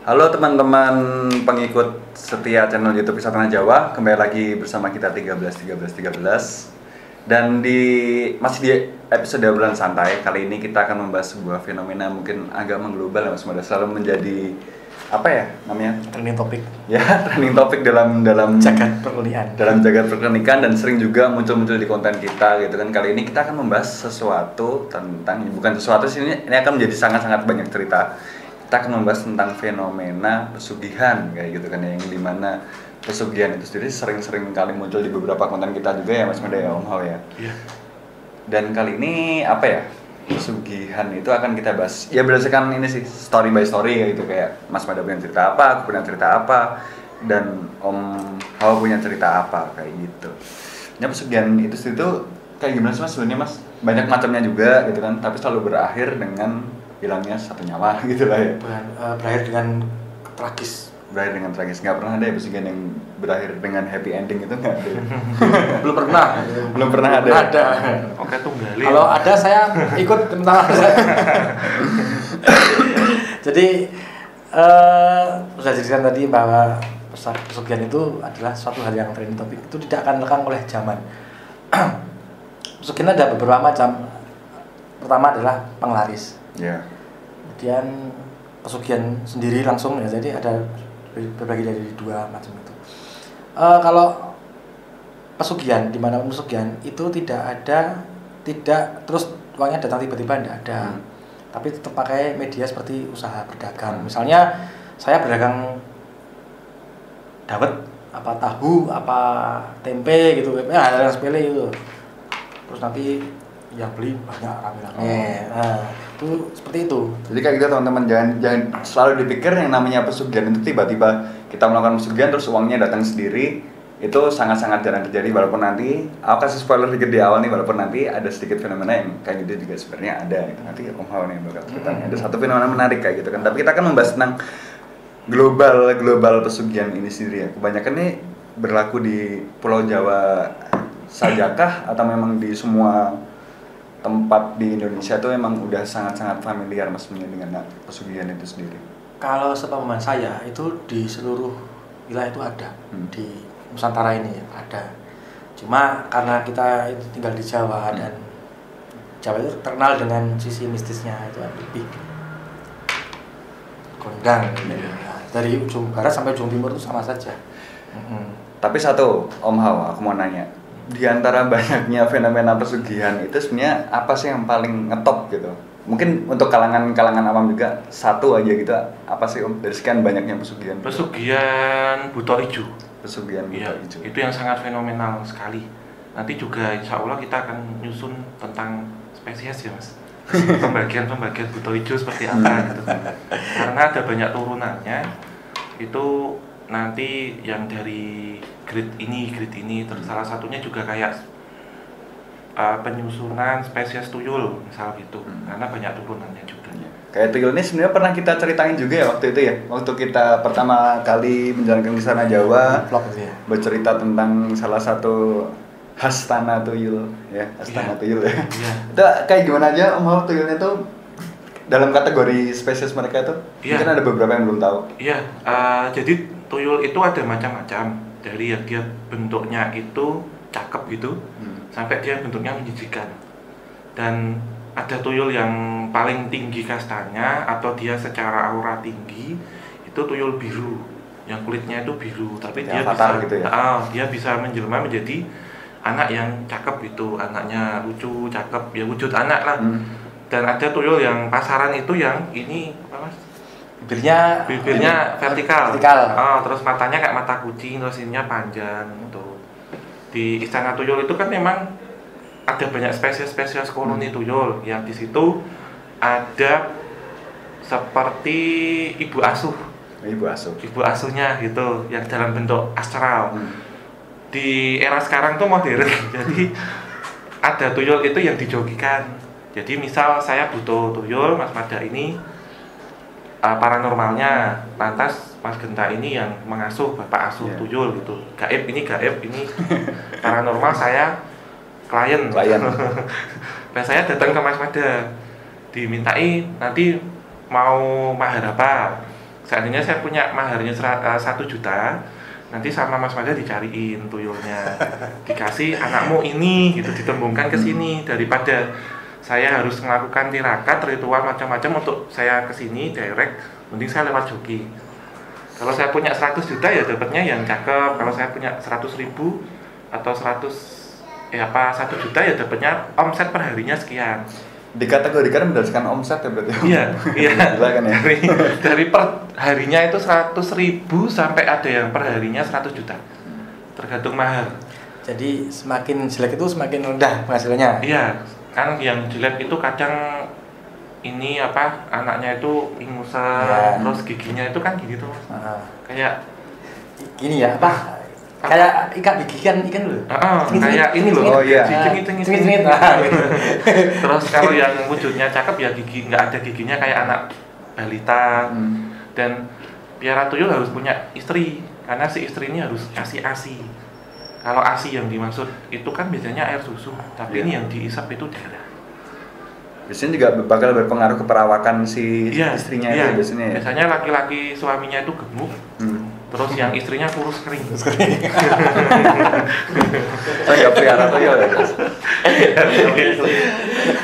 Halo teman-teman pengikut setia channel YouTube Wisata Tanah Jawa, kembali lagi bersama kita 13. Dan masih di episode bulan santai. Kali ini kita akan membahas sebuah fenomena mungkin agak mengglobal ya Mas Mada, selalu menjadi apa ya namanya? Trending topik. Ya, trending topik dalam jagat perkuliahan. Dalam jagat perkuliahan dan sering juga muncul di konten kita gitu kan. Kali ini kita akan membahas sesuatu tentang, bukan sesuatu sih, ini akan menjadi sangat-sangat banyak cerita. Kita akan membahas tentang fenomena pesugihan kayak gitu kan, yang dimana pesugihan itu sendiri sering-sering kali muncul di beberapa konten kita juga ya Mas Mada ya, Om Hao ya. Iya. Dan kali ini apa ya, pesugihan itu akan kita bahas ya berdasarkan ini sih, story by story kayak gitu, kayak Mas Mada punya cerita apa, aku punya cerita apa, dan Om Hao punya cerita apa kayak gitu. Ya pesugihan itu kayak gimana sih Mas sebenarnya Mas? Banyak macamnya juga gitu kan, tapi selalu berakhir dengan hilangnya satu nyawa gitu lah ya. Berakhir dengan tragis. Berakhir dengan tragis. Nggak pernah ada ya pesugihan yang berakhir dengan happy ending, itu nggak ada. Belum pernah. Belum pernah ada. Ada. Oke, tunggali. Kalau ada saya ikut tentang saya. Jadi sudah dijelaskan tadi bahwa pesugihan itu adalah suatu hal yang trending topik, itu tidak akan lekang oleh zaman. Pesugihan ada beberapa macam. Pertama adalah penglaris. Ya. Kemudian pesugihan sendiri langsung ya, jadi ada berbagi dari dua macam itu. Kalau pesugihan, di mana pesugihan itu tidak terus uangnya datang tiba-tiba, tidak ada. Tapi tetap pakai media seperti usaha berdagang. Misalnya saya berdagang dawet, apa tahu, apa tempe gitu, hal yang sepele itu. Terus nanti yang beli banyak rame-rame. Nah, itu seperti itu. Jadi kayak gitu teman-teman, jangan selalu dipikir yang namanya pesugihan itu tiba-tiba kita melakukan pesugihan terus uangnya datang sendiri. Itu sangat-sangat jarang terjadi, walaupun nanti aku kasih spoiler dikit di awal nih, walaupun nanti ada sedikit fenomena yang kayak gitu juga sebenarnya ada gitu. Nanti Om Hao nih bakal ceritanya. Ada satu fenomena menarik kayak gitu kan. Tapi kita akan membahas tentang global pesugihan ini sendiri ya. Kebanyakan nih berlaku di Pulau Jawa sajakah atau memang di semua tempat di Indonesia itu emang udah sangat-sangat familiar Mas dengan pesugihan itu sendiri? Kalau sepemahaman saya itu di seluruh wilayah itu ada. Di Nusantara ini ada. Cuma karena kita itu tinggal di Jawa dan Jawa itu terkenal dengan sisi mistisnya, itu lebih kondang. Nah, dari ujung barat sampai ujung timur itu sama saja. Tapi satu, Om Hao, aku mau nanya, di antara banyaknya fenomena pesugihan itu sebenarnya apa sih yang paling ngetop gitu? Mungkin untuk kalangan awam juga satu aja gitu, apa sih Om dari sekian banyaknya pesugihan? Pesugihan buto ijo. Pesugihan buto ijo. Itu yang sangat fenomenal sekali. Nanti juga insya Allah kita akan nyusun tentang spesies ya Mas. Pembagian buto ijo seperti apa gitu. Karena ada banyak turunannya. Itu nanti yang dari grade ini terus salah satunya juga kayak penyusunan spesies tuyul misal gitu, karena banyak turunannya juga. Kayak tuyul ini sebenarnya pernah kita ceritain juga ya waktu itu ya, waktu kita pertama kali menjalankan di sana Jawa, bercerita tentang salah satu khas tanah tuyul ya, tanah tuyul ya. Itu kayak gimana aja Om Hao, tuyulnya tuh dalam kategori spesies mereka itu? Mungkin ada beberapa yang belum tahu. Iya, jadi tuyul itu ada macam-macam, dari yang dia bentuknya itu cakep gitu, sampai dia bentuknya menjijikan. Dan ada tuyul yang paling tinggi kastanya atau dia secara aura tinggi, itu tuyul biru, yang kulitnya itu biru, tapi dia bisa gitu ya? Dia bisa menjelma menjadi anak yang cakep gitu, anaknya lucu, cakep, ya wujud anak lah. Dan ada tuyul yang pasaran itu yang ini apa Mas? Bibirnya vertikal. Terus matanya kayak mata kucing, terus ininya panjang gitu. Di Istana Tuyul itu kan memang ada banyak spesies koloni tuyul, yang di situ ada seperti ibu asuhnya gitu, yang dalam bentuk astral. Di era sekarang tuh modern, jadi ada tuyul itu yang dijogikan. Jadi misal saya butuh tuyul, Mas Mada ini paranormalnya, lantas Mas Genta ini yang mengasuh, bapak asuh tuyul gitu. Gaib ini paranormal, saya klien. Nah saya datang ke Mas Mada, dimintai nanti mau mahar apa, seandainya saya punya maharnya 1 juta, nanti sama Mas Mada dicariin tuyulnya, dikasih anakmu ini gitu, ditembungkan ke sini, daripada saya harus melakukan tirakat, ritual macam-macam untuk saya ke sini direct, mending saya lewat joki. Kalau saya punya 100 juta ya dapatnya yang cakep. Kalau saya punya 100.000 atau 1 juta ya dapatnya omset per harinya sekian. Dikategorikan berdasarkan omset ya berarti? Iya. Gila kan ya? Dari per harinya itu 100.000 sampai ada yang per harinya 100 juta. Tergantung mahar. Jadi semakin jelek itu semakin rendah penghasilannya. Iya, kan yang jelek itu kadang ini anaknya itu ingusan, ya. Terus giginya itu kan gini tuh. Kayak gini ya, kayak ikan dulu. Kayak ini loh. Oh iya. Cengit. Terus kalau yang wujudnya cakep ya gigi nggak ada giginya kayak anak balita. Dan piara tuyul harus punya istri karena si istri ini harus kasih ASI. Kalau ASI yang dimaksud itu kan biasanya air susu, tapi ini yang diisap itu darah. Biasanya juga bakal berpengaruh ke perawakan si istrinya itu biasanya ya. Biasanya laki-laki suaminya itu gemuk. Terus yang istrinya kurus kering. Saya nggak pelihara tuyul ya.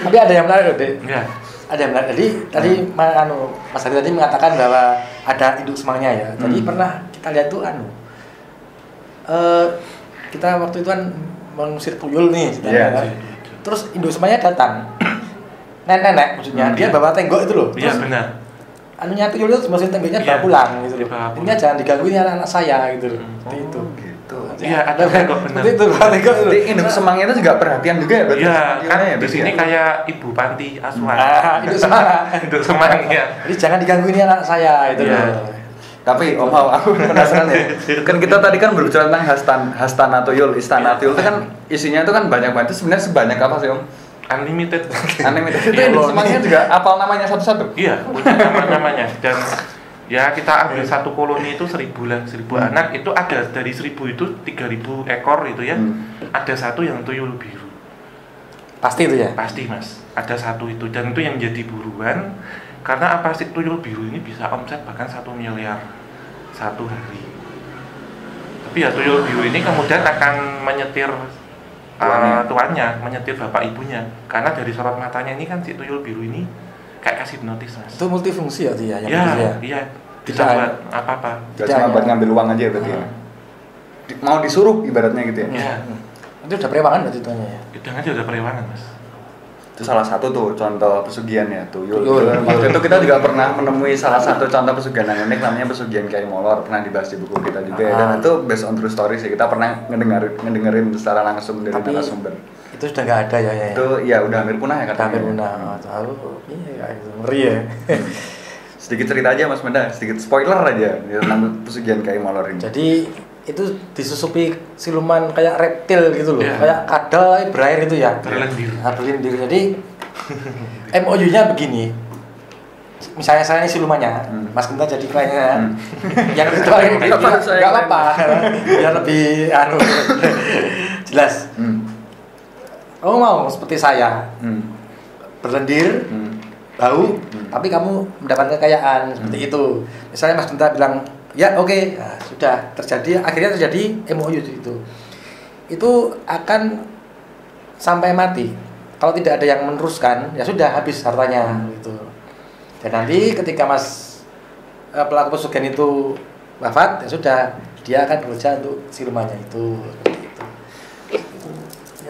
Tapi ada yang menarik loh, Dek. Iya. Ada yang menarik. Jadi tadi Mas Hari tadi mengatakan bahwa ada induk semangnya ya. Jadi pernah kita lihat tuh kita waktu itu kan mengusir tuyul nih, kan? Terus induk semangnya datang. Nenek maksudnya, dia bawa tenggok itu loh. Iya benar. Anunya tuyul itu masukin tenggoknya bawa pulang gitu loh. Ini jangan digangguin anak saya gitu loh. Seperti itu. Gitu. Iya, ada tenggok benar. Itu bawa tenggok itu. Jadi induk semangnya itu juga perhatian juga ya berarti? Iya, kan ya, di sini kayak ibu panti asuhan. Induk semang. Induk semang ya. Jadi jangan digangguin anak saya itu loh. Tapi Om Hao, aku penasaran ya. Kan kita tadi kan berbicara tentang hastana tuyul, istana tuyul itu kan isinya itu kan banyak banget. Itu sebenarnya sebanyak apa sih Om? Unlimited. Itu induk semangnya juga apal namanya satu-satu? Iya, punya nama-namanya. Dan ya kita ambil satu koloni itu 1.000 lah, 1.000 anak itu ada dari 1.000 itu 3.000 ekor itu ya. Ada satu yang tuyul biru. Pasti itu ya? Pasti Mas, ada satu itu dan itu yang jadi buruan. Karena apa sih tuyul biru ini bisa omset bahkan 1 miliar satu hari. Tapi ya tuyul biru ini kemudian akan menyetir tuannya, menyetir bapak ibunya. Karena dari sorot matanya ini kan si tuyul biru ini kayak kasih notis Mas. Itu multifungsi ya dia? Iya. Bisa buat apa-apa. Gak cuma buat ngambil uang aja berarti ya? Mau disuruh ibaratnya gitu ya? Iya. Itu udah perewangan berarti tuanya ya? Itu aja udah perewangan Mas. Itu salah satu tuh contoh pesugihan ya tuyul. Waktu itu kita juga pernah menemui salah satu contoh pesugihan yang unik namanya pesugihan Kiai Molor, pernah dibahas di buku kita juga ya. Dan itu based on true story sih, kita pernah ngedengerin secara langsung dari narasumber. Itu sudah nggak ada ya? Itu ya udah hampir punah ya katanya. Hampir punah. Tahu. Iya itu ngeri ya. Sedikit cerita aja Mas Menda, sedikit spoiler aja tentang pesugihan Kiai Molor ini. Jadi itu disusupi siluman kayak reptil gitu loh, kayak kadal berair itu ya. Berlendir. Jadi MOU-nya begini. Misalnya saya ini silumannya, Mas Genta jadi kliennya. Yang kedua ini nggak apa-apa, biar lebih jelas. Kamu mau seperti saya, berlendir, bau, tapi kamu mendapatkan kekayaan seperti itu. Misalnya Mas Genta bilang ya oke. Nah, sudah akhirnya terjadi MOU itu akan sampai mati. Kalau tidak ada yang meneruskan ya sudah habis hartanya gitu. Dan nanti ketika pelaku pesugihan itu wafat ya sudah, dia akan bekerja untuk silumannya itu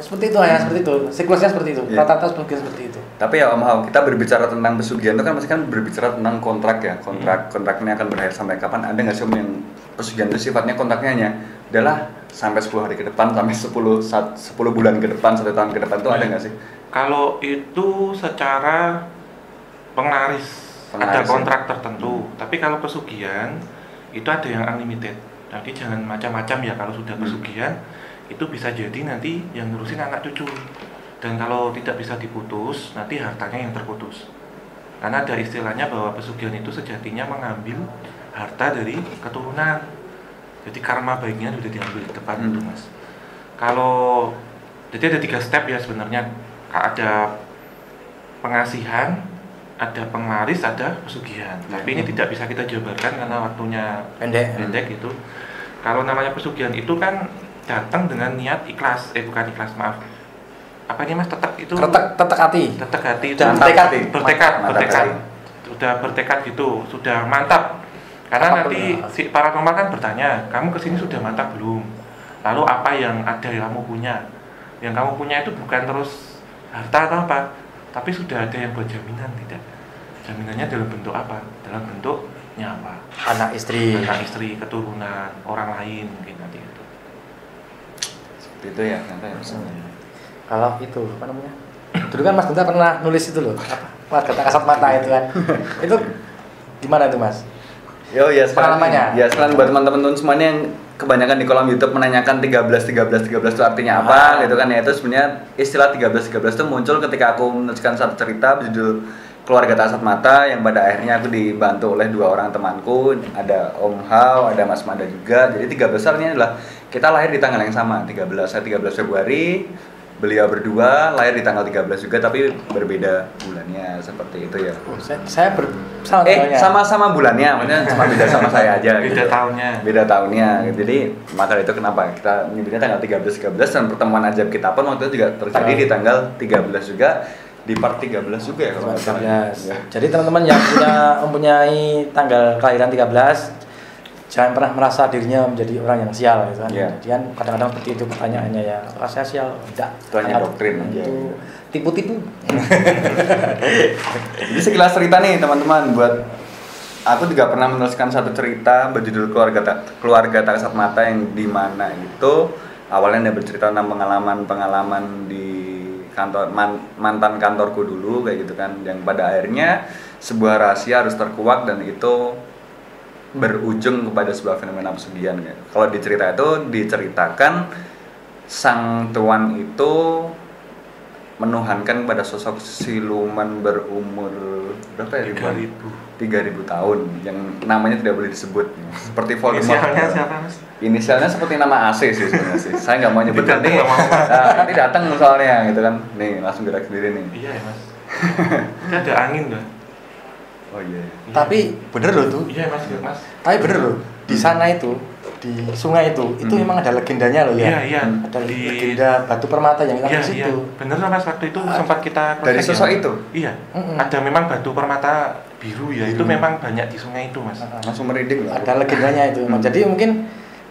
seperti itu ya, seperti itu siklusnya seperti itu, rata-rata pesugihan seperti itu. Tapi ya Om Hao, kita berbicara tentang pesugihan itu kan pasti kan berbicara tentang kontrak ya, kontrak ini akan berakhir sampai kapan? Ada nggak sih Om yang pesugihan itu sifatnya kontraknya hanya adalah sampai 10 hari ke depan, sampai 10 bulan ke depan, 1 tahun ke depan itu ada nggak sih? Kalau itu secara penglaris ada kontrak tertentu, tapi kalau pesugihan itu ada yang unlimited. Jadi jangan macam-macam ya kalau sudah pesugihan. Itu bisa jadi nanti yang ngurusin anak cucu, dan kalau tidak bisa diputus nanti hartanya yang terputus. Karena ada istilahnya bahwa pesugihan itu sejatinya mengambil harta dari keturunan, jadi karma baiknya sudah diambil di depan itu Mas. Kalau jadi ada 3 step ya sebenarnya, ada pengasihan, ada penglaris, ada pesugihan. Tapi ini tidak bisa kita jabarkan karena waktunya pendek gitu. Kalau namanya pesugihan itu kan datang dengan niat ikhlas, bukan ikhlas, maaf. Apa ini Mas, tetap itu? Tetek hati. Tetek hati itu Dan bertekad. Sudah bertekad gitu, sudah mantap. Karena nanti si paranormal kan bertanya, kamu kesini sudah mantap belum? Lalu apa yang ada yang kamu punya? Yang kamu punya itu bukan terus harta atau apa, tapi sudah ada yang buat jaminan, tidak? Jaminannya dalam bentuk apa? Dalam bentuk nyawa, anak istri, keturunan, orang lain mungkin nanti itu. Seperti itu ya, nanti. Kalau itu apa namanya? Dulu kan Mas Gunta pernah nulis itu loh, apa? Keluarga tak kasat mata itu kan. Itu gimana itu Mas? Yo ya sekarang pengalamannya. Ya sekarang buat teman-teman semuanya yang kebanyakan di kolom YouTube menanyakan 13 itu artinya apa gitu kan ya, itu sebenarnya istilah 13 itu muncul ketika aku menuliskan satu cerita berjudul Keluarga Tak Kasat Mata yang pada akhirnya aku dibantu oleh 2 orang temanku, ada Om Hao, ada Mas Manda juga. Jadi 13 artinya adalah kita lahir di tanggal yang sama, 13 Februari. Beliau berdua lahir di tanggal 13 juga tapi berbeda bulannya, seperti itu ya. Sama-sama bulannya, maksudnya cuma beda sama saya aja. Beda gitu. Beda tahunnya. Jadi maka itu kenapa kita menyebutnya tanggal 13 dan pertemuan ajaib kita pun waktu itu juga terjadi di tanggal 13 juga, di part 13 juga ya kalau nggak salah. Ya. Jadi teman-teman yang mempunyai tanggal kelahiran 13 jangan pernah merasa dirinya menjadi orang yang sial gitu kan. Jadi kan kadang-kadang seperti itu pertanyaannya ya, apakah saya sial? Tidak. Itu hanya doktrin aja. Itu tipu-tipu. Jadi sekilas cerita nih teman-teman, buat aku juga pernah menuliskan satu cerita berjudul Keluarga Tak Kasat Mata yang dimana itu awalnya dia bercerita tentang pengalaman di kantor mantan kantorku dulu kayak gitu kan, yang pada akhirnya sebuah rahasia harus terkuak dan itu berujung kepada sebuah fenomena pesugihan ya. Kalau di cerita itu diceritakan sang tuan itu menuhankan pada sosok siluman berumur berapa ya? 3.000 tahun yang namanya tidak boleh disebut. Seperti Voldemort. Inisialnya siapa Mas? Inisialnya seperti nama AC sih sebenarnya sih. Saya nggak mau nyebutkan nih. Nanti datang soalnya gitu kan. Nih langsung gerak sendiri nih. Iya ya Mas. Ini ada angin loh. Oh iya. Tapi bener loh tuh. Iya Mas. Tapi bener loh. Di sana itu, di sungai itu memang ada legendanya loh ya. Iya. Ada legenda batu permata yang hilang di situ. Iya. Bener lah Mas, waktu itu sempat kita dari sosok ya? Itu. Iya. Ada memang batu permata biru ya. Itu memang banyak di sungai itu Mas. Langsung merinding loh. Ada legendanya itu. Jadi mungkin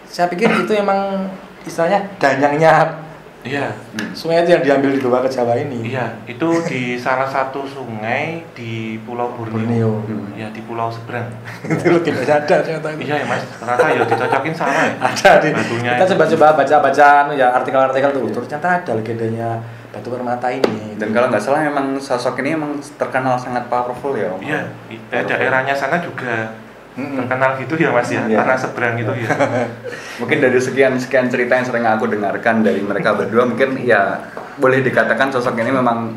saya pikir itu emang istilahnya danyangnya. Iya. Sungai itu yang diambil dibawa ke Jawa ini. Iya, itu di salah satu sungai di Pulau Borneo. Ya, di Pulau Seberang. Itu legendanya ada ternyata itu. Iya ya Mas, ternyata ya dicocokin sama ya. Ada di batunya. Kita coba baca ya artikel-artikel tuh. Ternyata ada legendanya batu permata ini. Dan kalau nggak salah memang sosok ini emang terkenal sangat powerful ya Om. Iya, daerahnya sana juga terkenal gitu ya Mas ya, tanah seberang itu ya. Mungkin dari sekian cerita yang sering aku dengarkan dari mereka berdua, mungkin ya boleh dikatakan sosok ini memang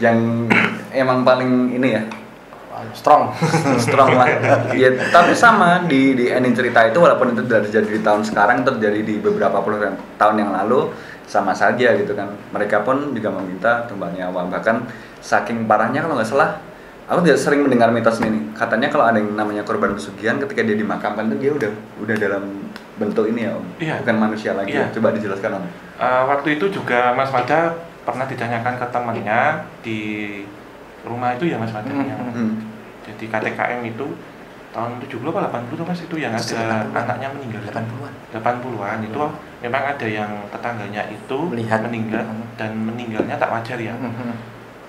yang emang paling ini ya strong lah. Ya, tapi sama di ending cerita itu walaupun itu sudah terjadi di tahun sekarang, terjadi di beberapa puluh tahun yang lalu, sama saja gitu kan. Mereka pun juga meminta tumbal nyawa. Bahkan saking parahnya kalau nggak salah, aku tidak sering mendengar mitos ini. Katanya kalau ada yang namanya korban pesugihan ketika dia dimakamkan itu dia udah dalam bentuk ini ya Om. Iya. Bukan manusia lagi. Iya. Coba dijelaskan Om. Waktu itu juga Mas Mada pernah ditanyakan ke temannya di rumah itu ya Mas Mada. Jadi KTKM itu tahun 70 apa 80 tuh Mas, itu yang ada anaknya meninggal. 80-an itu memang ada yang tetangganya itu meninggal dan meninggalnya tak wajar ya.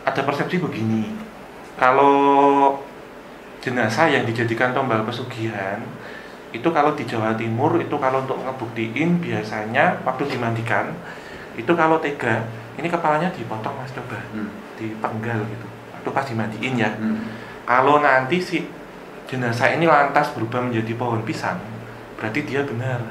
Ada persepsi begini. Kalau jenazah yang dijadikan tombal pesugihan itu kalau di Jawa Timur itu kalau untuk ngebuktiin biasanya waktu dimandikan itu kalau tega ini kepalanya dipotong Mas, coba dipenggal gitu waktu pas dimandiin ya. Kalau nanti si jenazah ini lantas berubah menjadi pohon pisang, berarti dia benar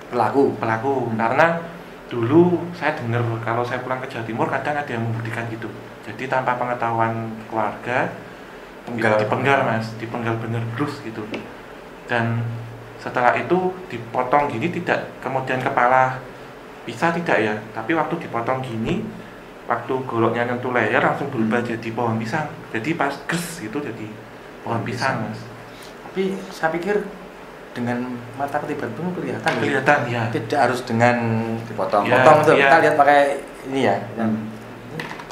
pelaku. Karena dulu saya dengar kalau saya pulang ke Jawa Timur kadang ada yang membuktikan gitu. Jadi tanpa pengetahuan keluarga dipenggal Mas, dipenggal bener terus gitu. Dan setelah itu dipotong gini, tidak kemudian kepala pisah tidak ya, tapi waktu dipotong gini waktu goloknya nyentuh leher langsung berubah jadi pohon pisang. Jadi pas gres itu jadi pohon pisang, Mas. Tapi saya pikir dengan mata ketiban pun kelihatan. Kelihatan ya. Tidak harus dengan dipotong. Ya. potong tuh. Iya. Kita lihat pakai ini ya. Ini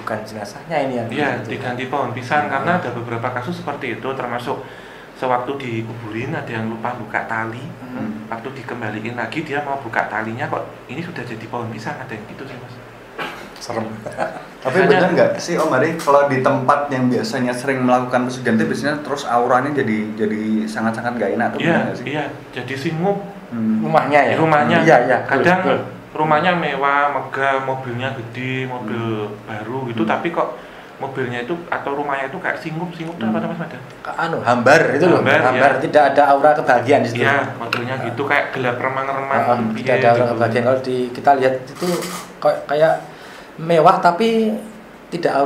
bukan jenazahnya ini yang Iya, gitu. diganti pohon pisang karena ada beberapa kasus seperti itu, termasuk sewaktu dikuburin ada yang lupa buka tali. Waktu dikembaliin lagi dia mau buka talinya kok ini sudah jadi pohon pisang, ada yang gitu sih, Mas. Serem. Tapi benar nggak sih Om Ari, kalau di tempat yang biasanya sering melakukan pesugihan itu biasanya terus auranya jadi sangat-sangat gak enak tuh, benar Iya, nggak sih? iya. Jadi singup Rumahnya ya. rumahnya. Iya, iya. Kadang Betul. rumahnya mewah, megah, mobilnya gede, mobil baru gitu, tapi kok mobilnya itu atau rumahnya itu kayak singup tuh apa namanya, Mas? Hambar itu loh. Hambar, Hambar, ya. tidak ada aura kebahagiaan di situ. Iya, modelnya gitu kayak gelap remang-remang. Tidak ada aura kebahagiaan. Kalau kita lihat itu kayak mewah tapi tidak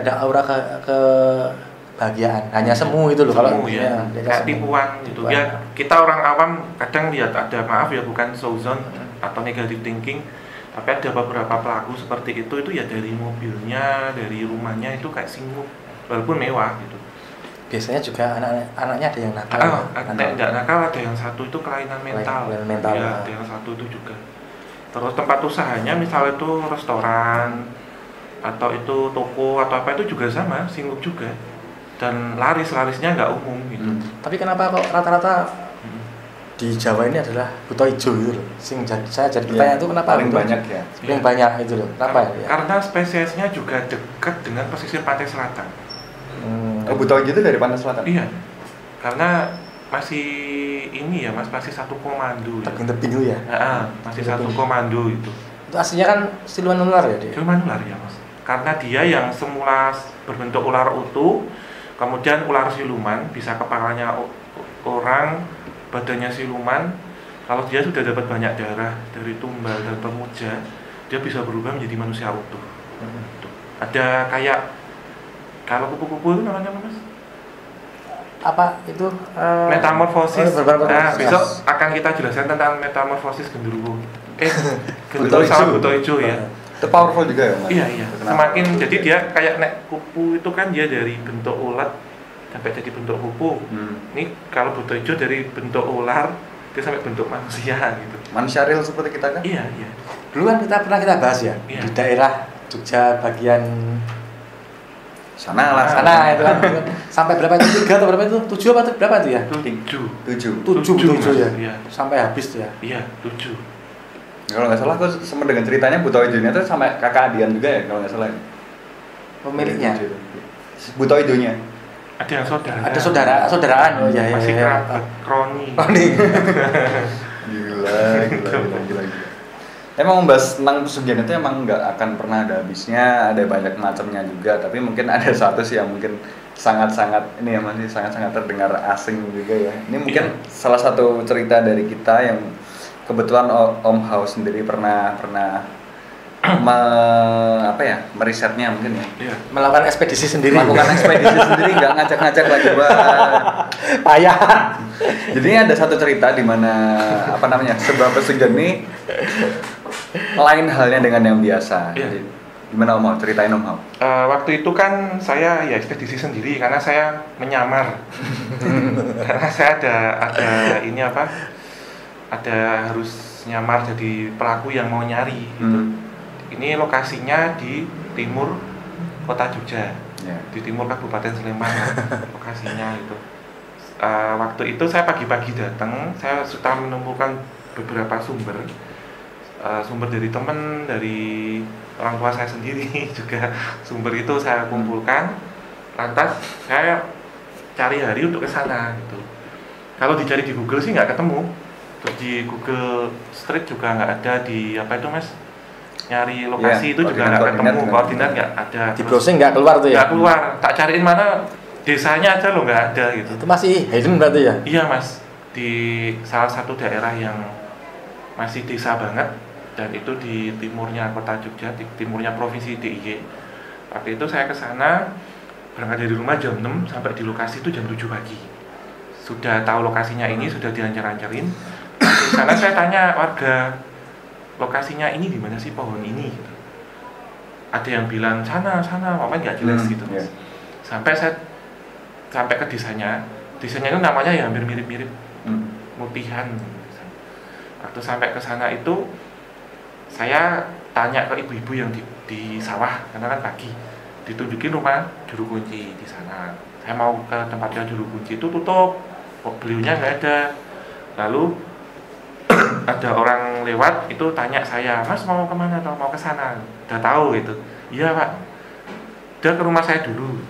ada aura kebahagiaan, hanya semu itu loh. Semu, Kalau ya, kayak semu. tipuan gitu. Ya, kita orang awam kadang lihat ada, maaf ya, bukan suzon atau negative thinking, tapi ada beberapa pelaku seperti itu ya dari mobilnya, dari rumahnya itu kayak singup walaupun mewah gitu. Biasanya juga anaknya ada yang nakal. Tidak nakal, ada yang satu itu kelainan mental. Kelainan mental. Ya, ada yang satu itu juga. Terus tempat usahanya misalnya itu restoran atau itu toko atau apa itu juga sama, singup juga. Dan larisnya nggak umum gitu. Tapi kenapa kok rata-rata di Jawa ini adalah buto ijo gitu loh? Saya jadi bertanya itu kenapa paling buto banyak ijo? ya. Paling banyak itu loh. Kenapa ya? Karena spesiesnya juga dekat dengan pesisir pantai selatan. Buto Ijo itu dari Pantai Selatan. Iya. Karena masih ini ya, Mas, masih satu komando ya. Tebing-tebing itu ya. Masih satu komando itu. Itu aslinya kan siluman ular ya dia. Siluman ular ya, Mas. Karena dia yang semula berbentuk ular utuh, kemudian ular siluman, bisa kepalanya orang, badannya siluman. Kalau dia sudah dapat banyak darah dari tumbal dan pemuja, dia bisa berubah menjadi manusia utuh. Ada kayak kalau kupu-kupu itu namanya apa, Mas? Apa itu? Metamorfosis. Metamorfosis. Nah, besok akan kita jelaskan tentang metamorfosis genderuwo. Buto Genderuwo sama ijo. buto ijo ya. Itu powerful juga ya, Mas? Iya. Kenapa? Semakin jadi dia kayak nek kupu itu kan dia dari bentuk ulat sampai jadi bentuk kupu. Ini kalau buto ijo dari bentuk ular dia sampai bentuk manusia gitu. Manusia real seperti kita kan? Iya. Dulu kan pernah kita bahas ya Iya. di daerah Jogja bagian Sana lah. sana itu kan sampai berapa itu 3 atau berapa itu 7 apa tuh berapa itu ya? 7 7 ya. Iya. Sampai habis tuh ya. Iya, 7. Kalau nggak salah aku sama dengan ceritanya Buto Ijonya tuh sama kakak Adian juga ya kalau nggak salah. Pemiliknya Buto Ijonya. Ada yang saudara. ada saudaraan. Oh iya iya. Masih iya. kerabat kroni. Gila. Emang membahas tentang pesugihan itu emang nggak akan pernah ada habisnya, ada banyak macamnya juga. Tapi mungkin ada satu sih yang mungkin sangat-sangat ini ya, masih sangat-sangat terdengar asing juga ya. Ini mungkin salah satu cerita dari kita yang kebetulan Om Haus sendiri pernah merisetnya mungkin ya. Iya. Melakukan ekspedisi sendiri. Melakukan ekspedisi sendiri, nggak ngajak-ngajak lagi payah. Jadi ada satu cerita di mana sebuah pesugihan ini lain halnya dengan yang biasa. Iya. Jadi, gimana Om Hao? Ceritain Om Hao. Waktu itu kan saya ya ekspedisi sendiri karena saya menyamar. Karena saya ada harus nyamar jadi pelaku yang mau nyari gitu. Ini lokasinya di timur kota Jogja, di timur Kabupaten Sleman lokasinya itu. Waktu itu saya pagi-pagi datang, saya sudah menemukan beberapa sumber dari teman, dari orang tua saya sendiri juga. Sumber itu saya kumpulkan, lantas saya cari hari untuk ke sana gitu. Kalau dicari di Google sih nggak ketemu, terus di Google Street juga nggak ada, di apa itu Mas, nyari lokasi itu juga nggak ketemu, koordinat nggak ada. Di browsing nggak keluar tuh ya? Nggak keluar, tak cariin mana desanya aja loh nggak ada gitu. Itu masih hidden berarti ya? Iya Mas, di salah satu daerah yang masih desa banget, dan itu di timurnya kota Jogja, di timurnya provinsi DIY. Waktu itu saya ke sana, berangkat dari rumah jam 6 sampai di lokasi itu jam 7 pagi. Sudah tahu lokasinya ini, sudah diancar-ancarin. Di sana saya tanya warga, lokasinya ini di mana sih pohon ini? Gitu. ada yang bilang sana pokoknya nggak jelas gitu Iya. sampai ke desainnya itu namanya ya hampir mirip-mirip Hmm. mutihan. Waktu sampai ke sana itu saya tanya ke ibu-ibu yang di sawah karena kan pagi, ditunjukin rumah juru kunci di sana. Saya mau ke tempatnya juru kunci itu tutup, beliaunya nggak ada. Lalu ada orang lewat itu tanya saya, Mas mau kemana atau mau ke sana? Udah tahu gitu. Iya Pak. Udah ke rumah saya dulu.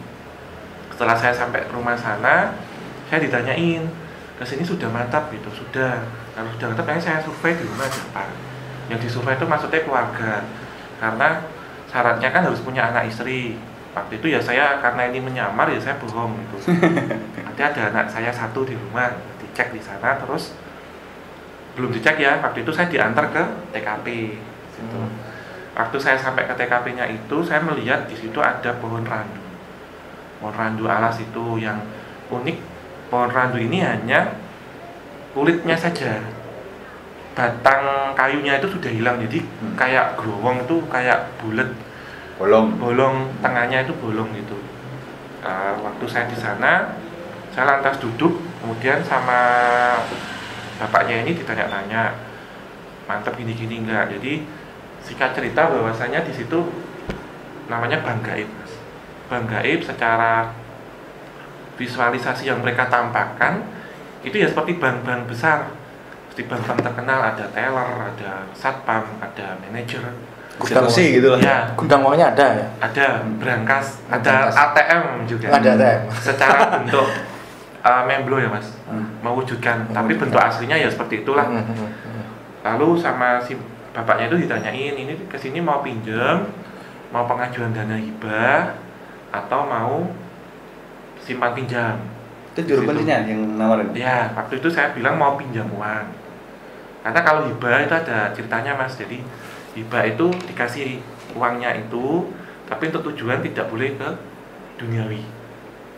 Setelah saya sampai ke rumah sana, saya ditanyain, kesini sudah mantap gitu, sudah. Kalau sudah mantap, saya survei di rumah siapa. Yang disurvei itu maksudnya keluarga. Karena syaratnya kan harus punya anak istri. Waktu itu ya saya karena ini menyamar ya saya bohong gitu. Nanti ada anak saya satu di rumah, dicek di sana terus belum dicek ya, waktu itu saya diantar ke TKP situ. Waktu saya sampai ke TKP-nya itu saya melihat di situ ada pohon randu alas itu yang unik. Pohon randu ini hanya kulitnya saja, batang kayunya itu sudah hilang, jadi kayak growong itu kayak bulat, bolong tengahnya itu bolong gitu. Waktu saya di sana saya lantas duduk, kemudian sama bapaknya ini ditanya-tanya, mantap gini-gini enggak. Jadi singkat cerita bahwasanya di situ namanya bank gaib, Mas. Bank gaib secara visualisasi yang mereka tampakkan itu ya seperti bank-bank besar, seperti bank-bank terkenal, ada teller, ada satpam, ada manajer, Institusi gitu lah. ya, Gudang uangnya ada ya? ada brankas, ada Brankas. ATM juga. Ada ATM. Secara bentuk memblo ya Mas, mewujudkan, tapi bentuk aslinya ya seperti itulah. Lalu sama si bapaknya itu ditanyain, ini kesini mau pinjam, mau pengajuan dana hibah, atau mau simpan pinjam. Itu juru kuncinya yang nawarin? Ya, waktu itu saya bilang mau pinjam uang. Karena kalau hibah itu ada ceritanya Mas, jadi hibah itu dikasih uangnya itu, tapi untuk tujuan tidak boleh ke duniawi.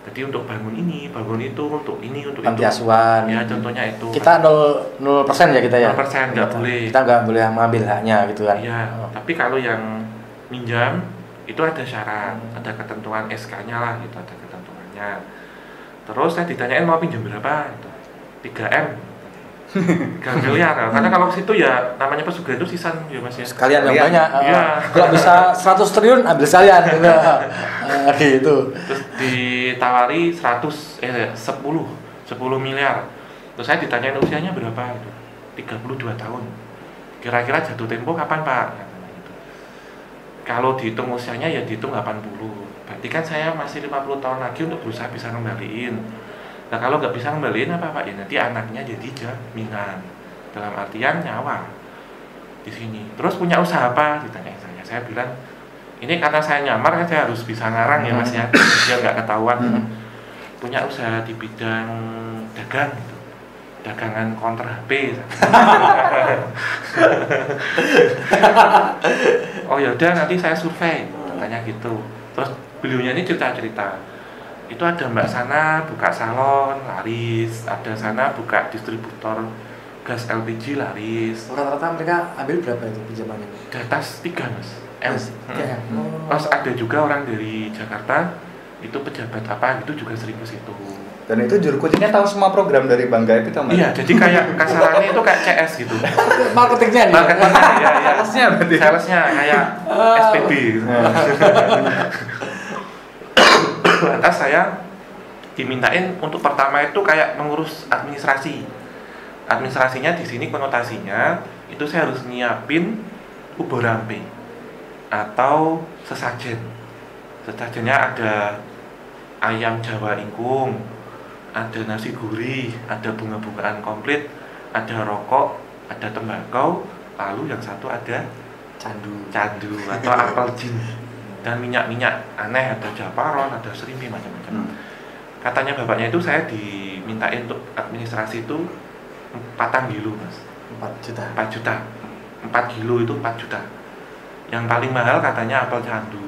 Jadi untuk bangun ini, bangun itu, untuk ini, untuk Panti itu. asuhan. Ya contohnya itu. Kita 0% ya kita ya? 0% nggak boleh. Kita nggak boleh mengambil haknya gitu kan? Iya, tapi kalau yang minjam itu ada syarat, ada ketentuan SK-nya lah gitu, ada ketentuannya. Terus saya ditanyain mau pinjam berapa? Itu 3M. 3 miliar. Karena kalau ke situ ya namanya pesugihan itu sisan ya Mas ya. Sekalian yang Sekalian. banyak. Iya. Kalau bisa 100 triliun ambil sekalian gitu. Gitu. Terus ditawari 10 miliar. Terus saya ditanyain usianya berapa itu? 32 tahun. Kira-kira jatuh tempo kapan Pak? Katanya gitu. Kalau dihitung usianya ya dihitung 80. Berarti kan saya masih 50 tahun lagi untuk berusaha bisa ngembaliin. Nah kalau nggak bisa ngembaliin apa Pak? Ya nanti anaknya jadi jaminan. Dalam artian nyawa di sini. Terus punya usaha apa? Ditanyain saya. Saya bilang ini karena saya nyamar kan saya harus bisa ngarang ya Mas ya. Biar nggak ketahuan. Punya usaha di bidang dagang gitu. Dagangan counter HP. Oh ya udah nanti saya survei, katanya gitu. Terus beliaunya ini cerita-cerita. Itu ada Mbak sana buka salon laris, ada sana buka distributor gas LPG laris. Rata-rata mereka ambil berapa itu pinjamannya? Di atas 3 Mas. M. Ya. Terus ada juga orang dari Jakarta itu pejabat apa gitu juga sering ke situ. Dan itu juru kuncinya tahu semua program dari Bank Gaib itu, Mas? Iya, jadi kayak kasarannya itu kayak CS gitu. Marketingnya nih. Marketingnya ya, ya. Salesnya berarti. Salesnya kayak SPB gitu. Lantas saya dimintain untuk pertama itu kayak mengurus administrasi. Administrasinya di sini konotasinya itu saya harus nyiapin ubur rampe atau sesajen. Sesajennya ada ayam Jawa ingkung, ada nasi gurih, ada bunga-bungaan komplit, ada rokok, ada tembakau, lalu yang satu ada candu atau apel jin dan minyak-minyak aneh, ada japaron, ada serimpi macam-macam. Katanya bapaknya itu saya dimintain untuk administrasi itu 4 kilo Mas. 4 juta. 4 juta. 4 kilo itu 4 juta. Yang paling mahal katanya apel candu.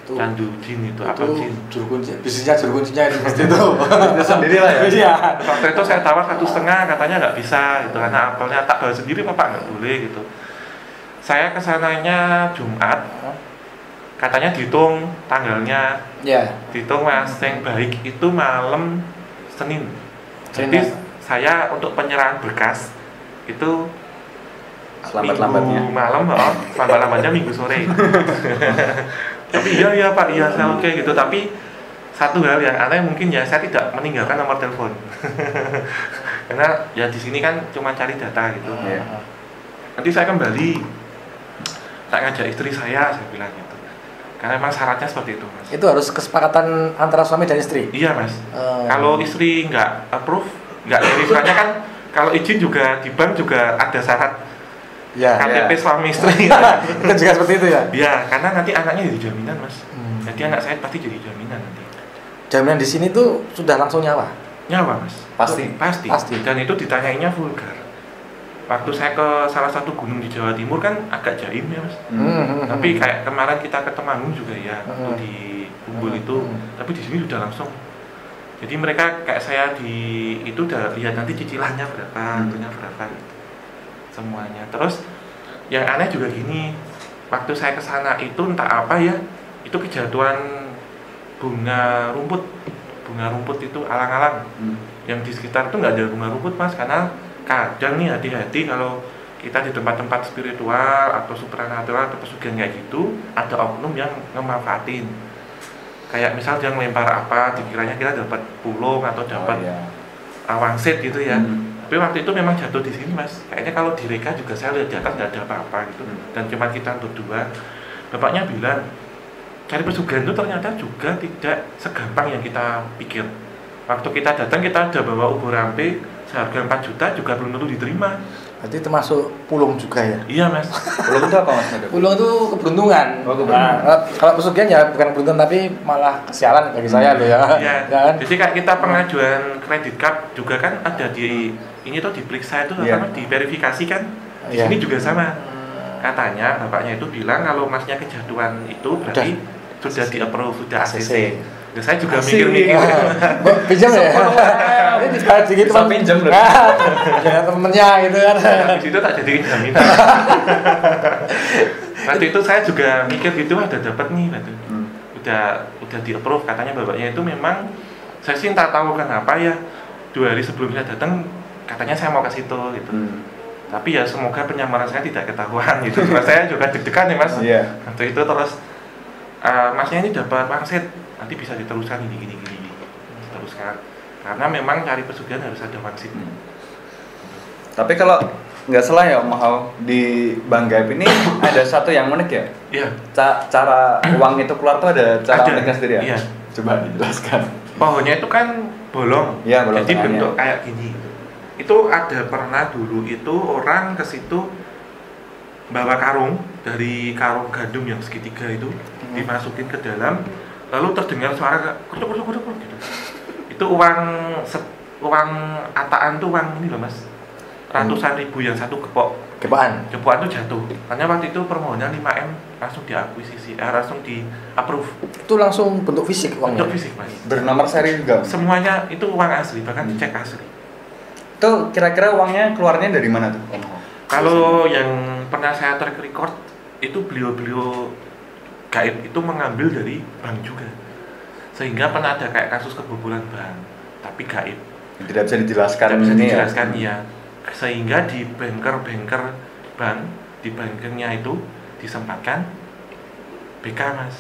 Candu jin itu apel jin. Juru kunci, bisnisnya juru kuncinya itu pasti itu. Sendiri lah ya. Iya. Waktu itu saya tawar 1,5, katanya nggak bisa gitu karena apelnya tak bawa sendiri Bapak nggak boleh gitu. Saya kesananya Jumat katanya dihitung tanggalnya, Ya. dihitung mas yang baik itu malam Senin. Jadi saya untuk penyerahan berkas itu Lambat-lambatnya. Minggu malam, lambat-lambatnya Minggu sore. Tapi iya Pak, iya saya oke gitu. Tapi satu hal yang aneh mungkin ya, saya tidak meninggalkan nomor telepon. Karena ya di sini kan cuma cari data gitu. Iya. Nanti saya kembali, tak ngajak istri saya bilang gitu. Karena memang syaratnya seperti itu mas. Itu harus kesepakatan antara suami dan istri. Iya mas. Kalau istri nggak approve, nggak dari suratnya kan, kalau izin juga di bank juga ada syarat. Ya. KTP Ya. suami istri. Itu juga seperti itu ya. Ya, karena nanti anaknya jadi jaminan mas. Jadi anak saya pasti jadi jaminan nanti. Jaminan di sini tuh sudah langsung nyawa. Nyawa mas. Pasti. Pasti. Dan itu ditanyainnya vulgar. Waktu saya ke salah satu gunung di Jawa Timur kan agak jaim ya mas. Tapi kayak kemarin kita ke Temanggung juga ya, waktu di Umbul itu. Tapi di sini sudah langsung. Jadi mereka kayak saya itu udah lihat nanti cicilannya berapa, harganya berapa gitu. Semuanya. Terus yang aneh juga gini, waktu saya ke sana itu entah apa ya, itu kejatuhan bunga rumput itu alang-alang. Yang di sekitar itu nggak ada bunga rumput mas, karena kadang nih hati-hati kalau kita di tempat-tempat spiritual atau supranatural atau pesugihan kayak gitu, ada oknum yang ngemanfaatin. Kayak misal dia ngelempar apa, dikiranya kita dapat pulung atau dapat wangsit gitu ya. Tapi waktu itu memang jatuh di sini mas. Kayaknya kalau di Reka juga saya lihat di atas nggak ada apa-apa gitu. Dan cuma kita berdua. Bapaknya bilang cari pesugihan itu ternyata juga tidak segampang yang kita pikir. Waktu kita datang kita ada bawa ubur rampe seharga 4 juta juga belum tentu diterima. Berarti termasuk pulung juga ya. Iya mas. Pulung itu apa mas? Pulung itu keberuntungan. Oh, keberuntungan. Nah, kalau pesugihan ya bukan keberuntungan tapi malah kesialan bagi saya loh ya. Iya. Kan? Jadi kayak kita pengajuan kredit card juga kan ada di ini tuh diperiksa itu apa diverifikasi kan. Di sini juga sama. Katanya bapaknya itu bilang kalau masnya kejatuhan itu berarti sudah di-approve, sudah ACC. Ya, saya juga mikir-mikir. Pinjam ya? Ini dibayar sedikit bisa pinjam loh. Ya temennya gitu kan. Di situ tak jadi jaminan. Waktu itu saya juga mikir gitu, ada dapat nih, gitu. Udah di-approve katanya bapaknya itu memang saya sih tak tahu kenapa ya 2 hari sebelum saya datang katanya saya mau ke situ gitu. Tapi ya semoga penyamaran saya tidak ketahuan gitu. Karena saya juga deg-degan ya mas. Waktu itu terus masnya ini dapat wangsit, nanti bisa diteruskan gini diteruskan karena memang cari pesugihan harus ada wangsit. Tapi kalau nggak salah ya Om Hao, di Bank Gaib ini ada satu yang unik ya. Iya. Cara uang itu keluar tuh ada cara Ada. uniknya sendiri ya. Iya. Coba dijelaskan. Pohonnya itu kan bolong, Iya, bolong jadi tengahnya. bentuk kayak gini. Itu ada pernah dulu itu orang ke situ bawa karung, dari karung gandum yang segitiga itu dimasukin ke dalam, lalu terdengar suara kutuk gitu. Itu uang ataan tuh uang ini loh mas, ratusan ribu yang satu Kepokan tuh jatuh. Karena waktu itu permohonan 5M langsung diakuisisi, langsung di approve. itu langsung bentuk fisik uangnya. Bentuk fisik mas. Bernomor seri juga. Semuanya itu uang asli, bahkan dicek asli. Itu kira-kira uangnya keluarnya dari mana tuh Om Hao? Kalau yang pernah saya track record itu beliau gaib itu mengambil dari bank juga, sehingga pernah ada kayak kasus kebobolan bank tapi gaib. Tidak bisa dijelaskan. Tidak bisa ini dijelaskan ya. ya. Sehingga di banker bank di bankernya itu disempatkan BK mas.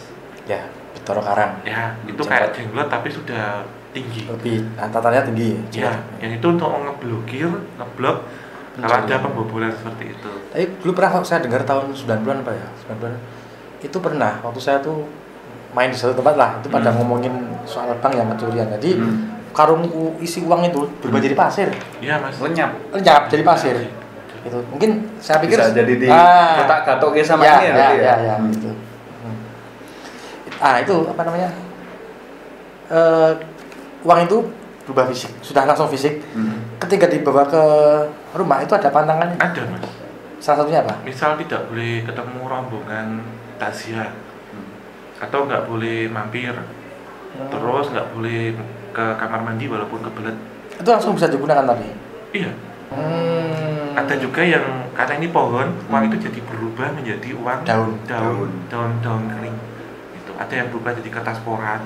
Ya, Bitoro Karang. Ya itu kayak jenglot tapi sudah tinggi. Lebih tatannya tinggi. Ya, yang itu untuk ngeblok kalau ada pembobolan seperti itu. Tapi dulu pernah saya dengar tahun 90-an apa ya? 90-an. Itu pernah waktu saya tuh main di satu tempat lah, itu pada ngomongin soal bank yang kecurian. Jadi karung isi uang itu berubah jadi pasir. Iya mas. Lenyap jadi pasir. Itu mungkin saya pikir bisa jadi di kotak gatok sama ya, ini ya. Ya, gitu. Itu apa namanya? Uang itu berubah fisik, sudah langsung fisik. Ketika dibawa ke rumah itu ada pantangannya. Ada mas. Salah satunya apa? Misal tidak boleh ketemu rombongan takziah, atau nggak boleh mampir, terus nggak boleh ke kamar mandi walaupun kebelet. Itu langsung bisa digunakan tapi. Iya. Ada juga yang karena ini pohon, uang itu jadi berubah menjadi uang daun kering. ada yang berubah jadi kertas koran.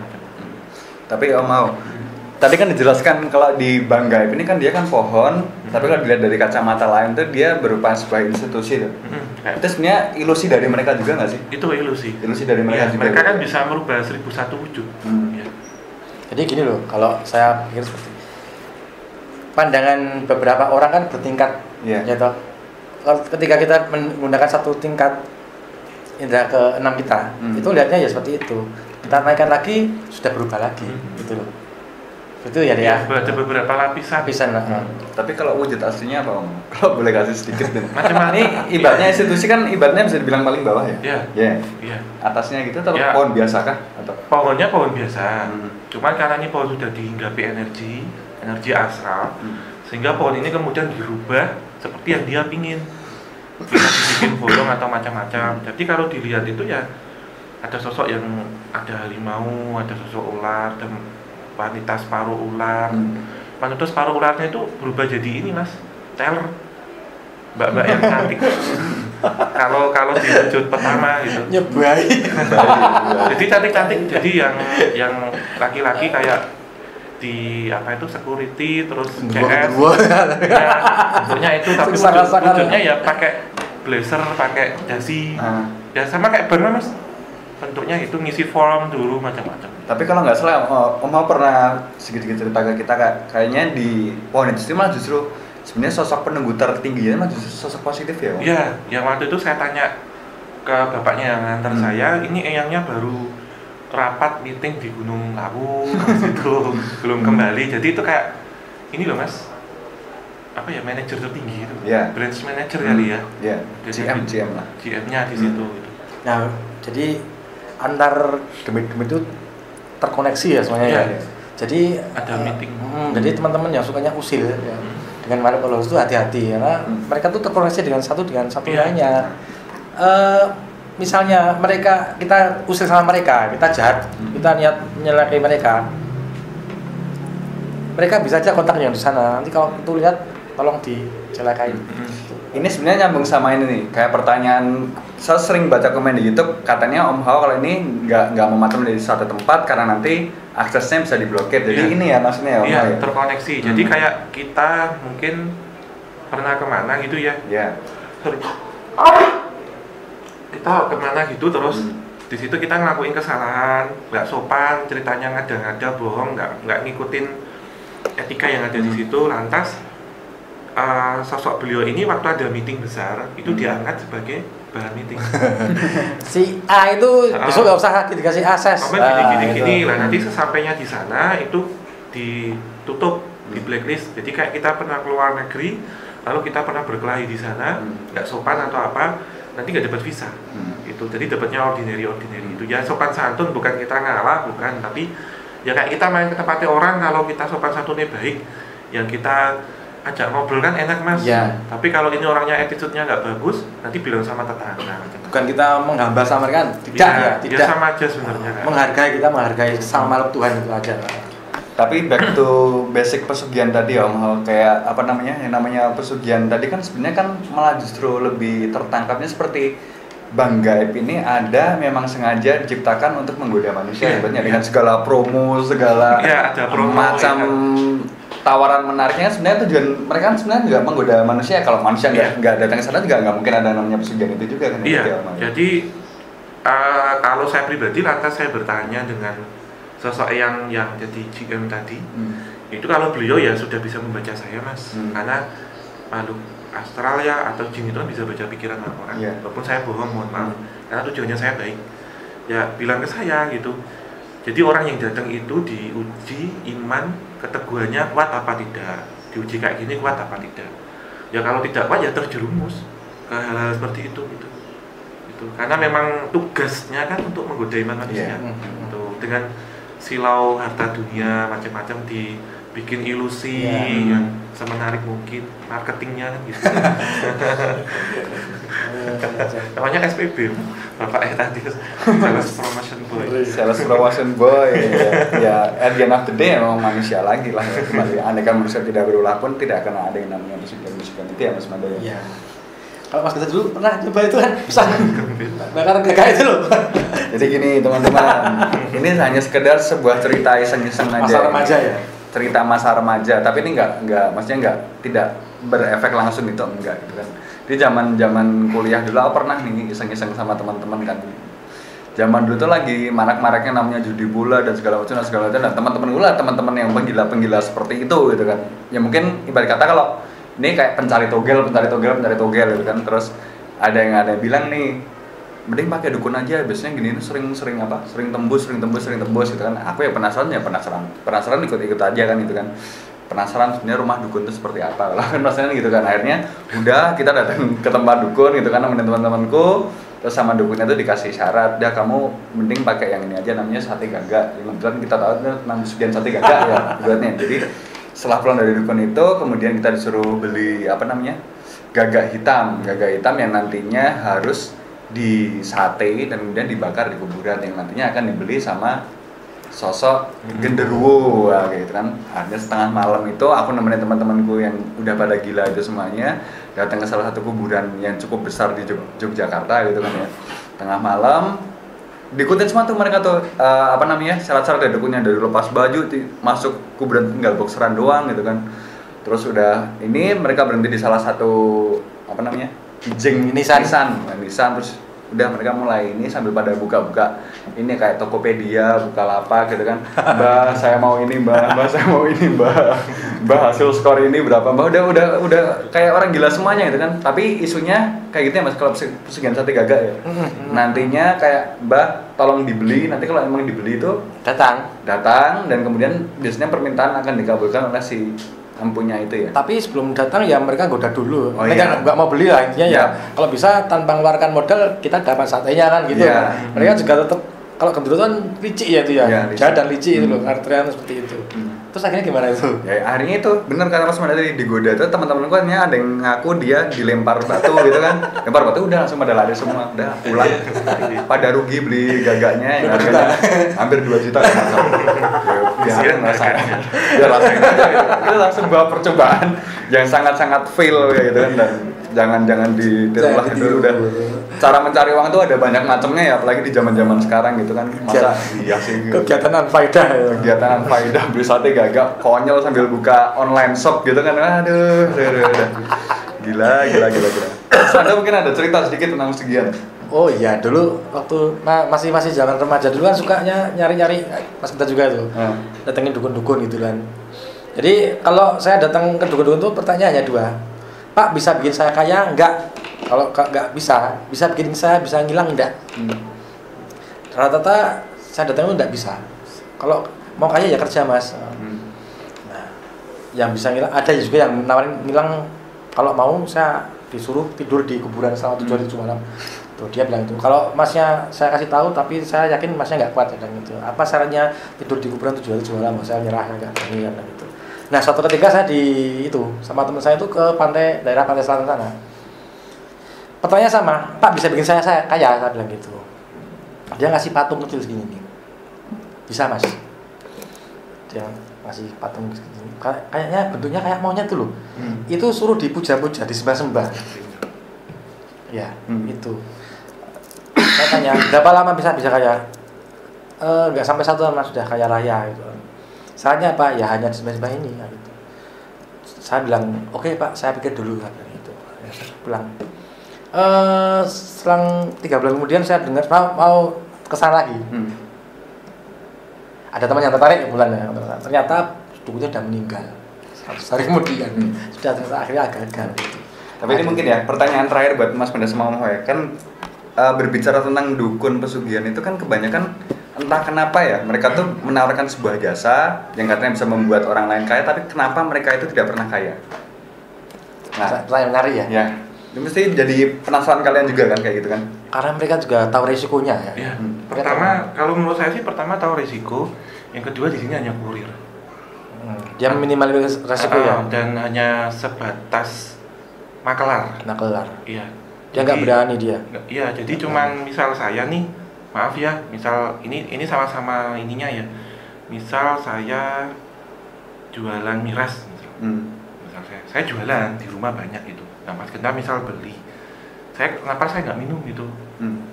Tapi Om mau, tadi kan dijelaskan kalau di Bank Gaib ini kan dia kan pohon, tapi kalau dilihat dari kacamata lain tuh dia berupa sebuah institusi tuh. Itu sebenarnya ilusi dari mereka juga nggak sih? Itu ilusi. Ilusi dari mereka Ya, juga. mereka kan bisa merubah 1001 wujud. Ya. Jadi gini loh, kalau saya pikir seperti pandangan beberapa orang kan bertingkat, Iya. ya toh. Kalau ketika kita menggunakan satu tingkat indera ke-6 kita, itu lihatnya ya seperti itu. Kita naikkan lagi sudah berubah lagi, gitu loh. Itu ya dia. Ada beberapa lapisan. Lapisan lah. Tapi kalau wujud aslinya apa Om? Kalau boleh kasih sedikit deh. Macam-macam. Ini ibaratnya institusi kan ibaratnya bisa dibilang paling bawah ya? Iya. Ya. Iya. Atasnya gitu atau Ya. pohon biasa kah? Atau? Pohonnya pohon biasa. Hmm. Cuman karena ini pohon sudah dihinggapi energi astral, sehingga pohon ini kemudian dirubah seperti yang dia pingin. Bisa dibikin bolong atau macam-macam. Jadi kalau dilihat itu ya ada sosok yang ada harimau, ada sosok ular, dan wanita separuh ular. Wanita separuh ularnya itu berubah jadi ini mas, teller, mbak-mbak yang cantik. Kalau di wujud pertama gitu. Nyebai. Jadi cantik-cantik. Jadi yang laki-laki kayak di apa itu security terus CS. Ya, bentuknya itu tapi wujudnya ya pakai blazer, pakai dasi. Ya sama kayak Barna mas. Bentuknya itu ngisi form dulu macam-macam. Tapi kalau nggak salah, Om Mau pernah sedikit cerita ke kita kayaknya di pohon itu malah justru sebenarnya sosok penunggu tertingginya malah justru sosok positif ya Om? Iya, yang waktu itu saya tanya ke bapaknya yang nganter saya, ini eyangnya baru rapat meeting di Gunung Lawu, itu belum kembali. Jadi itu kayak ini loh mas, apa ya manajer tertinggi itu, branch manager kali ya. Iya. GM lah. GM-nya di situ. Gitu. Nah, jadi antar demit-demit itu terkoneksi ya semuanya ya. Jadi ada meeting. Jadi teman-teman yang sukanya usil ya, dengan makhluk halus itu hati-hati karena mereka tuh terkoneksi dengan satu lainnya. Misalnya kita usil sama mereka, kita jahat, kita niat menyalahi mereka. Mereka bisa aja kontak yang di sana. Nanti kalau itu lihat tolong dicelakai. Ini sebenarnya nyambung sama ini nih, kayak pertanyaan saya sering baca komen di YouTube katanya Om Hao kalau ini nggak mau macam dari satu tempat karena nanti aksesnya bisa diblokir. Jadi ini ya maksudnya ya Om Hao ya. Terkoneksi. Jadi kayak kita mungkin pernah kemana gitu ya. Iya. Kita kemana gitu terus di situ kita ngelakuin kesalahan, nggak sopan, ceritanya ngada-ngada, bohong, nggak ngikutin etika yang ada di situ. Lantas sosok beliau ini waktu ada meeting besar itu diangkat sebagai bahan meeting. Si A itu besok nggak usah dikasih akses. Gini. Lah nanti sesampainya di sana itu ditutup, di blacklist. Jadi kayak kita pernah keluar negeri, lalu kita pernah berkelahi di sana, nggak sopan atau apa, nanti nggak dapat visa. Itu jadi dapatnya ordinary itu. Ya sopan santun, bukan kita ngalah, bukan, tapi ya kayak kita main ke tempatnya orang, kalau kita sopan santunnya baik, yang kita ajak ngobrol kan enak mas. Ya. Tapi kalau ini orangnya attitude-nya nggak bagus, nanti bilang sama tetangga. Bukan kita menghamba sama mereka, tidak. Ya sama aja sebenarnya. Menghargai sama makhluk Tuhan itu aja. Tapi back to basic pesugihan tadi Om Hao, kayak apa namanya, yang namanya pesugihan tadi kan sebenarnya kan malah justru lebih tertangkapnya seperti Bank Gaib ini ada memang sengaja diciptakan untuk menggoda manusia sebenarnya dengan segala promo, segala ada promo, macam tawaran menariknya. Sebenarnya tujuan mereka kan sebenarnya juga menggoda manusia. Kalau manusia nggak datang ke sana juga nggak mungkin ada namanya pesugihan itu juga kan. Jadi kalau saya pribadi lantas saya bertanya dengan sosok yang jadi GM tadi, itu kalau beliau ya sudah bisa membaca saya mas, karena makhluk astral ya atau jin itu kan bisa baca pikiran orang. Walaupun saya bohong, mohon maaf, karena tujuannya saya baik. Ya bilang ke saya gitu. Jadi orang yang datang itu diuji iman keteguhannya kuat apa tidak, diuji kayak gini kuat apa tidak. Ya kalau tidak kuat ya terjerumus ke hal-hal seperti itu gitu. Karena memang tugasnya kan untuk menggoda iman manusia. Dengan silau harta dunia macam-macam dibikin ilusi yang semenarik mungkin, marketingnya kan gitu. Namanya SPB, Bapak tadi Sales promotion boy. Ya, at the end of the day memang manusia lagi lah. Andai kan manusia tidak berulah pun tidak akan ada yang namanya pesugihan itu ya Mas Mando ya. Kalau Mas Genta dulu pernah coba itu kan bisa bakar gagak itu loh. Jadi gini teman-teman, ini hanya sekedar sebuah cerita iseng-iseng aja. Masa remaja ya. Cerita masa remaja, tapi ini enggak, maksudnya tidak berefek langsung itu enggak gitu kan. Di zaman kuliah dulu aku pernah nih iseng-iseng sama teman-teman kan. Zaman dulu tuh lagi marak-maraknya namanya judi bola dan segala macam dan teman-teman gue lah, teman-teman yang penggila seperti itu gitu kan. Ya mungkin ibarat kata kalau ini kayak pencari togel gitu kan. Terus ada yang bilang nih, mending pakai dukun aja, biasanya gini tuh sering tembus gitu kan. Aku ya penasaran ikut aja kan gitu kan. Penasaran sebenarnya rumah dukun itu seperti apa lah kan rasanya gitu kan. Akhirnya udah kita datang ke tempat dukun gitu kan sama teman-temanku. Terus sama dukunnya tuh dikasih syarat, "Dah kamu mending pakai yang ini aja, namanya sate gagak." Kemudian kita tahu tentang sekian sate gagak ya buatnya. Jadi setelah pulang dari dukun itu kemudian kita disuruh beli gagak hitam yang nantinya harus disate dan kemudian dibakar di kuburan yang nantinya akan dibeli sama sosok genderuwo gitu kan. Akhirnya setengah malam itu aku nemenin teman-temanku yang udah pada gila itu semuanya datang ke salah satu kuburan yang cukup besar di Yogyakarta gitu kan ya. Tengah malam diikutin semua tuh mereka tuh syarat-syarat dari dukunnya, dari lepas baju masuk kuburan tinggal boxeran doang gitu kan. Terus udah ini mereka berhenti di salah satu kijing nisan terus udah mereka mulai ini sambil pada buka-buka ini kayak Tokopedia, Bukalapak gitu kan. Mbak, saya mau ini, Mbak saya mau ini, Mbak hasil skor ini berapa, Mbak. Udah kayak orang gila semuanya gitu kan. Tapi isunya kayak gitu ya Mas, kalau pesugihan sate gagak ya. Nantinya kayak, Mbak tolong dibeli, nanti kalau emang dibeli itu datang dan kemudian biasanya permintaan akan dikabulkan oleh si empunya itu ya. Tapi sebelum datang ya mereka goda dulu. Oh, mereka nggak mau beli lah intinya ya. Kalau bisa tanpa mengeluarkan modal kita dapat satenya kan gitu. Mereka juga tetap kalau gendruwo kan licik ya itu ya. Dan licik itu loh, artian seperti itu. Terus akhirnya gimana itu? Ya akhirnya itu bener kata Mas Manda tadi, digoda tuh teman-temanku ada yang ngaku dia dilempar batu gitu kan. Lempar batu udah langsung pada lari semua, udah pulang. Pada rugi beli gagaknya yang harganya hampir 2 juta kan. Ya rasanya itu langsung bawa percobaan yang sangat-sangat fail kayak gitu kan. Dan jangan ditiru lah, itu udah cara mencari uang tuh ada banyak macamnya ya, apalagi di zaman-zaman sekarang gitu kan. Masa iya sih kegiatan anfaidah beli sate gagak konyol sambil buka online shop gitu kan. Aduh. Gila. Terus Anda mungkin ada cerita sedikit tentang pesugihan. Oh iya, dulu waktu masih zaman remaja dulu kan sukanya nyari-nyari, Mas kita juga tuh. Datengin dukun-dukun gitu kan. Jadi kalau saya datang ke dukun-dukun tuh pertanyaannya 2. Pak, bisa bikin saya kaya enggak? Kalau enggak bisa bikin saya bisa ngilang enggak? Rata-rata saya datang itu enggak bisa. Kalau mau kaya ya kerja Mas. Nah, yang bisa ngilang ada juga yang nawarin ngilang kalau mau saya disuruh tidur di kuburan selama 7 hari 7 malam. Tuh dia bilang itu. Kalau Masnya saya kasih tahu tapi saya yakin Masnya enggak kuat bilang gitu. Apa sarannya tidur di kuburan 7 hari 7 malam? Saya nyerah enggak berani bilang gitu. Nah, suatu ketika saya sama teman saya itu ke daerah pantai selatan sana. Pertanyaan sama, Pak bisa bikin saya kaya, saya bilang gitu. Dia ngasih patung kecil segini nih. Bisa Mas? Dia ngasih patung segini. Kayaknya bentuknya kayak monyet tuh loh. Itu suruh dipuja-puja, disembah-sembah. Ya, itu. Saya tanya, berapa lama bisa kaya? Nggak sampai 1 tahun Mas, sudah kaya raya gitu. Saatnya Pak, ya hanya disembah-sembah ini ya, gitu. Saya bilang, oke Pak, saya pikir dulu gitu. Ya, saya pulang. Selang 3 bulan kemudian saya dengar mau kesana lagi. Ada teman yang tertarik bulannya. Ternyata dukunnya sudah meninggal. 100 hari kemudian sudah akhirnya gagal. Gitu. Tapi ini mungkin ya pertanyaan terakhir buat Mas Manda sama Om Hoya. Kan berbicara tentang dukun pesugihan itu kan kebanyakan entah kenapa ya mereka tuh menawarkan sebuah jasa yang katanya bisa membuat orang lain kaya, tapi kenapa mereka itu tidak pernah kaya? Nah, pertanyaan menarik ya. Ya, itu mesti jadi penasaran kalian juga kan kayak gitu kan? Karena mereka juga tahu resikonya ya. Ya. Pertama, kalau menurut saya sih pertama tahu resiko, yang kedua di sini hanya kurir. Dia minimalisir resiko ya. Dan hanya sebatas makelar. Iya. Dia nggak berani dia. Iya, jadi cuman misal saya nih, maaf ya, misal ini sama-sama ininya ya. Misal saya jualan miras, misal saya jualan di rumah banyak gitu. Nah Mas Genta misal beli, kenapa saya nggak minum gitu.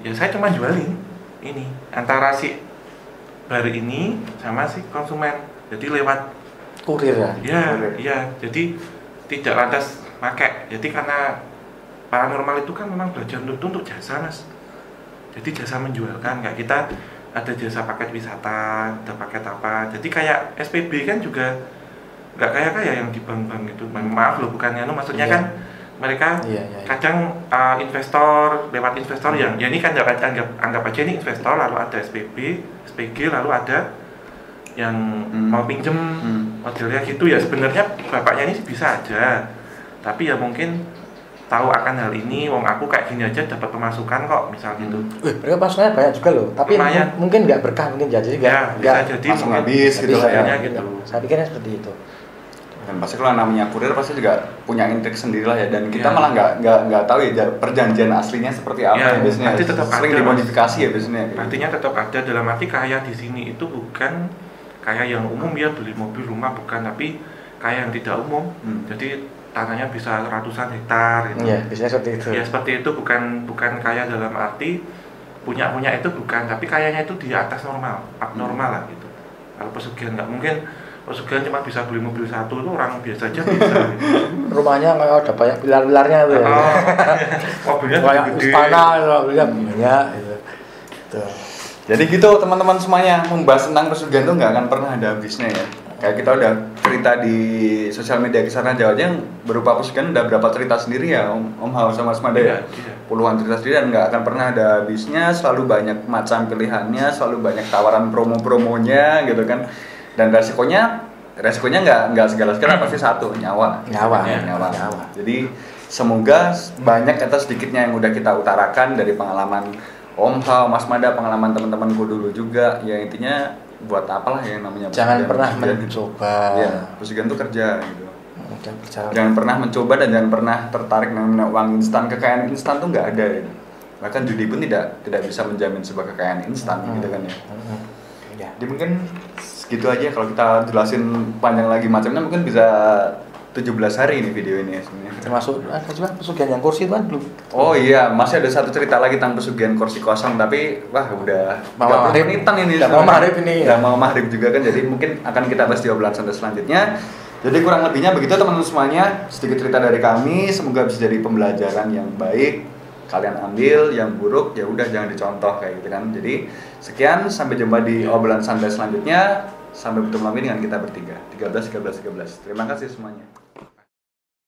Ya saya cuma jualin ini antara si bar ini sama si konsumen, jadi lewat Kurir ya. iya, jadi tidak lantas pakai. Jadi karena paranormal itu kan memang belajar untuk jasa mas, jadi jasa menjualkan. Kayak kita ada jasa paket wisata, ada paket apa, jadi kayak SPB kan juga nggak kayak yang di bank-bank gitu. Maaf loh, bukannya maksudnya kan mereka kadang investor, lewat investor yang ya ini kan anggap aja ini investor, lalu ada SPB, SPG, lalu ada yang mau pinjem modelnya gitu. Ya sebenarnya bapaknya ini bisa aja, tapi ya mungkin tahu akan hal ini, wong aku kayak gini aja dapat pemasukan kok, misal gitu. Mereka pasukannya banyak juga loh, tapi mungkin nggak berkah, mungkin jadi nggak jadi langsung habis gitu ya gitu. Saya pikirnya seperti itu. Dan pasti kalau namanya kurir pasti juga punya intrik sendiri lah ya, dan kita malah nggak tahu ya perjanjian aslinya seperti apa biasanya. Sering dimodifikasi ya biasanya. Artinya tetap ada, dalam arti kaya di sini itu bukan kaya yang umum ya beli mobil rumah, bukan, tapi kaya yang tidak umum. Jadi tanahnya bisa ratusan hektar gitu. Iya, biasanya seperti itu. Ya seperti itu, bukan kaya dalam arti punya itu bukan, tapi kayanya itu di atas normal, abnormal lah gitu. Kalau pesugihan nggak mungkin. Pesugihan cuma bisa beli mobil satu, itu orang biasa aja bisa gitu. Rumahnya kayak ada banyak pilar-pilarnya tuh ya. Mobilnya kayak istana, mobilnya banyak gitu. Jadi gitu teman-teman semuanya, membahas tentang pesugihan tuh nggak akan pernah ada habisnya ya. Kayak kita udah cerita di sosial media Kisana Jawa aja yang berupa pesugihan udah berapa cerita sendiri ya Om Hao sama Mas Mada ya. Puluhan cerita sendiri dan nggak akan pernah ada habisnya, selalu banyak macam pilihannya, selalu banyak tawaran promo-promonya gitu kan. Dan resikonya nggak segala-segala, pasti satu, nyawa. Jadi semoga banyak atau sedikitnya yang udah kita utarakan dari pengalaman Om Hao, Mas Mada, pengalaman teman-temanku dulu juga, ya intinya buat apalah yang namanya jangan pernah mencoba. Ya, pesugihan itu kerja gitu. Jangan pernah mencoba dan jangan pernah tertarik dengan uang instan. Kekayaan instan tuh nggak ada gitu. Bahkan judi pun tidak bisa menjamin sebuah kekayaan instan gitu kan ya. Jadi mungkin segitu aja, kalau kita jelasin panjang lagi macamnya mungkin bisa 17 hari ini video ini ya sebenarnya. Termasuk ada juga pesugihan yang kursi itu kan belum. Oh iya, masih ada satu cerita lagi tentang pesugihan kursi kosong, tapi wah udah mau maghrib ini. Udah mau maghrib ini. Udah mau maghrib juga kan, jadi mungkin akan kita bahas di obrolan santai selanjutnya. Jadi kurang lebihnya begitu teman-teman semuanya, sedikit cerita dari kami, semoga bisa jadi pembelajaran yang baik. Kalian ambil, yang buruk ya udah jangan dicontoh kayak gitu kan. Jadi sekian, sampai jumpa di obrolan santai selanjutnya. Sampai bertemu lagi dengan kita bertiga. 13. Terima kasih semuanya.